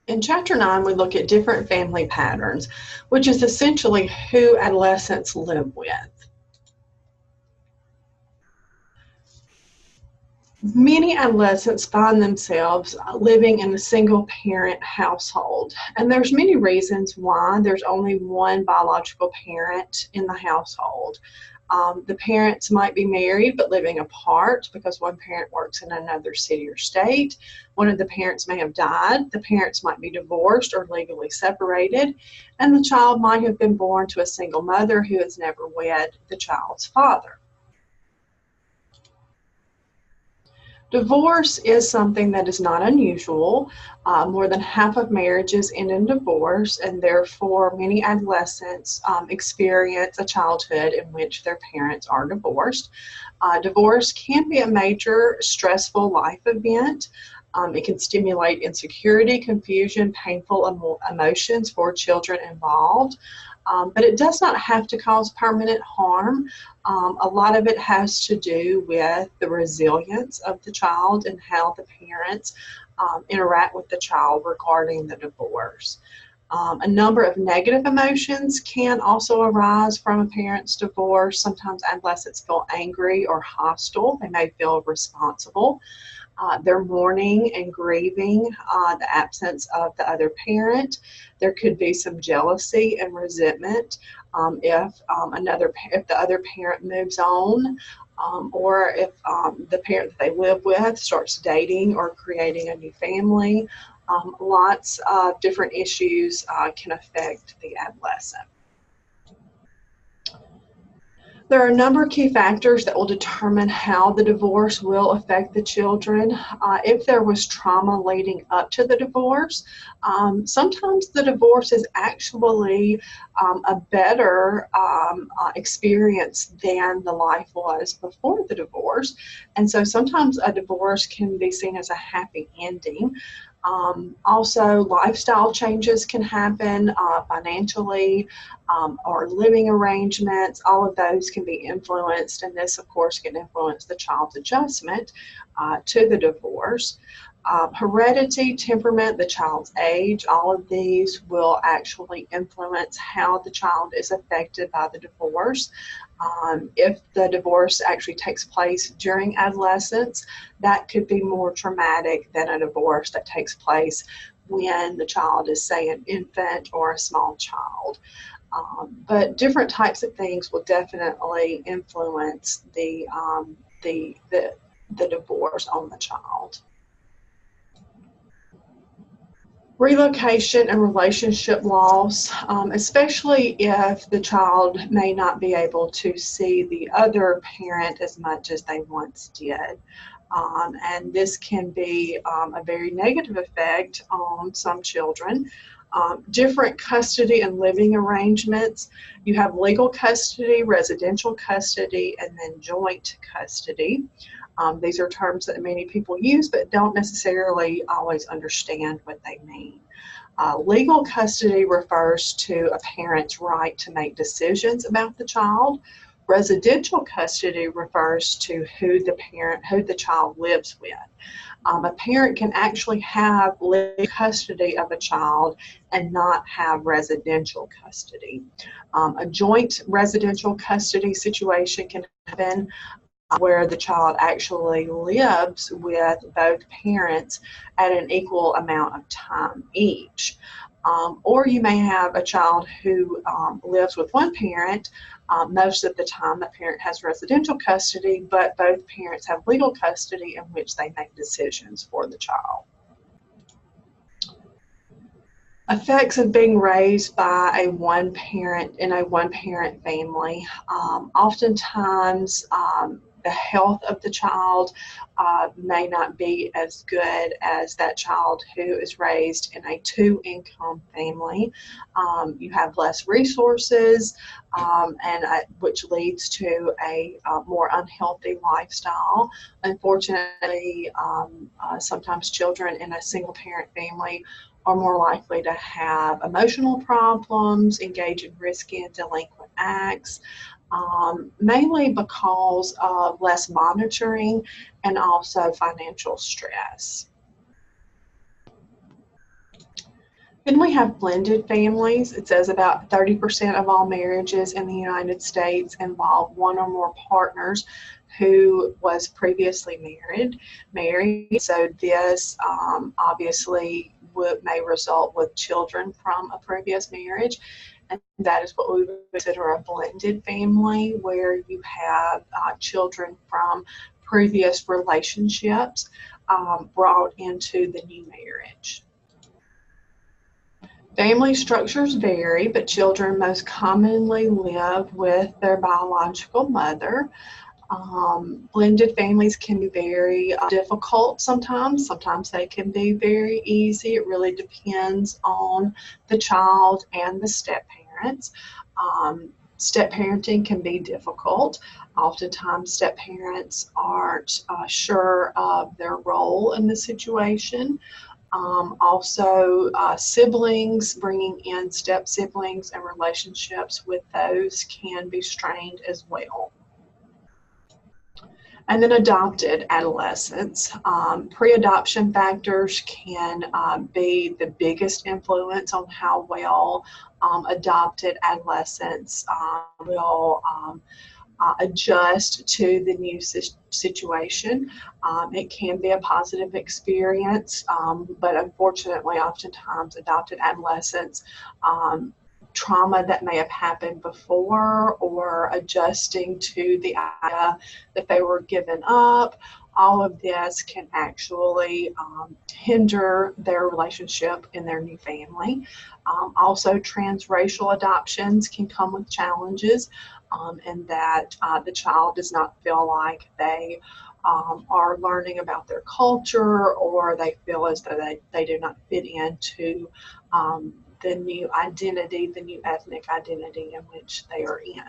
In Chapter 9, we look at different family patterns, which is essentially who adolescents live with. Many adolescents find themselves living in a single parent household, and there's many reasons why there's only one biological parent in the household. The parents might be married but living apart because one parent works in another city or state. One of the parents may have died. The parents might be divorced or legally separated, and the child might have been born to a single mother who has never wed the child's father. Divorce is something that is not unusual. More than half of marriages end in divorce, and therefore many adolescents experience a childhood in which their parents are divorced. Divorce can be a major stressful life event. It can stimulate insecurity, confusion, painful emotions for children involved. But it does not have to cause permanent harm. A lot of it has to do with the resilience of the child and how the parents interact with the child regarding the divorce. A number of negative emotions can also arise from a parent's divorce. Sometimes adolescents feel angry or hostile. They may feel responsible. They're mourning and grieving the absence of the other parent. There could be some jealousy and resentment if the other parent moves on, or if the parent that they live with starts dating or creating a new family. Lots of different issues can affect the adolescent. There are a number of key factors that will determine how the divorce will affect the children. If there was trauma leading up to the divorce, sometimes the divorce is actually a better experience than the life was before the divorce. And so sometimes a divorce can be seen as a happy ending. Also, lifestyle changes can happen financially, or living arrangements. All of those can be influenced, and this, of course, can influence the child's adjustment to the divorce. Heredity, temperament, the child's age, all of these will actually influence how the child is affected by the divorce. If the divorce actually takes place during adolescence, that could be more traumatic than a divorce that takes place when the child is, say, an infant or a small child. But different types of things will definitely influence the divorce on the child. Relocation and relationship loss, especially if the child may not be able to see the other parent as much as they once did. And this can be a very negative effect on some children. Different custody and living arrangements. You have legal custody, residential custody, and then joint custody. These are terms that many people use but don't necessarily always understand what they mean. Legal custody refers to a parent's right to make decisions about the child. Residential custody refers to who the child lives with. A parent can actually have legal custody of a child and not have residential custody. A joint residential custody situation can happen where the child actually lives with both parents at an equal amount of time each. Or you may have a child who lives with one parent. Most of the time, the parent has residential custody, but both parents have legal custody in which they make decisions for the child. Effects of being raised by a one-parent in a one-parent family. Oftentimes, the health of the child may not be as good as that child who is raised in a two-income family. You have less resources, which leads to a more unhealthy lifestyle. Unfortunately, sometimes children in a single-parent family are more likely to have emotional problems, engage in risky and delinquent acts, mainly because of less monitoring and also financial stress. Then we have blended families. It says about 30% of all marriages in the United States involve one or more partners who was previously married. So this obviously may result with children from a previous marriage. And that is what we would consider a blended family, where you have children from previous relationships brought into the new marriage. Family structures vary, but children most commonly live with their biological mother. Blended families can be very difficult sometimes. Sometimes they can be very easy. It really depends on the child and the step parents. Step parenting can be difficult. Oftentimes, step parents aren't sure of their role in the situation. Also, siblings, bringing in step siblings and relationships with those can be strained as well. And then adopted adolescents. Pre-adoption factors can be the biggest influence on how well adopted adolescents will adjust to the new situation. It can be a positive experience, but unfortunately, oftentimes adopted adolescents trauma that may have happened before, or adjusting to the idea that they were given up, all of this can actually hinder their relationship in their new family. Also, transracial adoptions can come with challenges, in that the child does not feel like they are learning about their culture, or they feel as though they do not fit into the new identity, the new ethnic identity in which they are in.